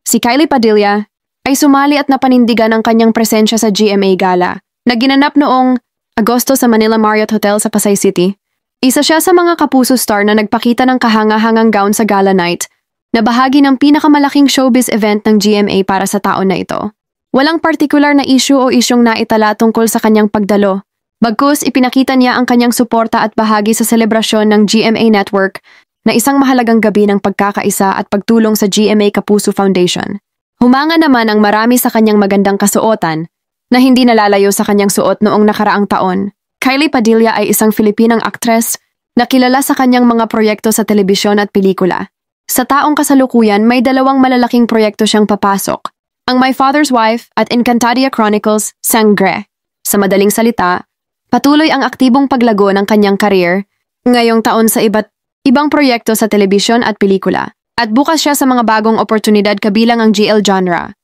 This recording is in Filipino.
Si Kylie Padilla ay sumali at napanindigan ang kanyang presensya sa GMA Gala na ginanap noong Agosto sa Manila Marriott Hotel sa Pasay City. Isa siya sa mga kapuso star na nagpakita ng kahanga-hangang gown sa gala night na bahagi ng pinakamalaking showbiz event ng GMA para sa taon na ito. Walang partikular na issue o isyong naitala tungkol sa kanyang pagdalo. Bagkus ipinakita niya ang kanyang suporta at bahagi sa selebrasyon ng GMA Network na isang mahalagang gabi ng pagkakaisa at pagtulong sa GMA Kapuso Foundation. Humanga naman ang marami sa kanyang magandang kasuotan na hindi nalalayo sa kanyang suot noong nakaraang taon. Kylie Padilla ay isang Filipinang aktres na kilala sa kanyang mga proyekto sa telebisyon at pelikula. Sa taong kasalukuyan, may dalawang malalaking proyekto siyang papasok, ang My Father's Wife at Encantadia Chronicles Sangre. Sa madaling salita, patuloy ang aktibong paglago ng kanyang career ngayong taon sa iba't ibang proyekto sa telebisyon at pelikula. At bukas siya sa mga bagong oportunidad kabilang ang GL genre.